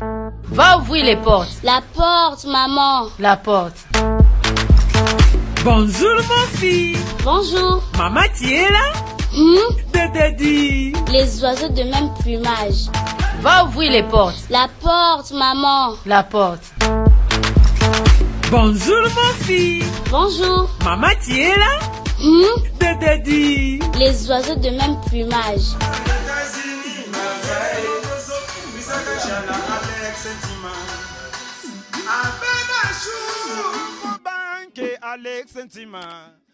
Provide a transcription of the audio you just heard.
Va ouvrir les portes. La porte, maman. La porte. Bonjour mon fils. Bonjour. Maman, tu es là? Dédé dit. Les oiseaux de même plumage. Va ouvrir les portes. La porte, maman. La porte. Bonjour mon fils. Bonjour. Maman, tu es là? Dédé dit. Les oiseaux de même plumage. Alex Sentiment.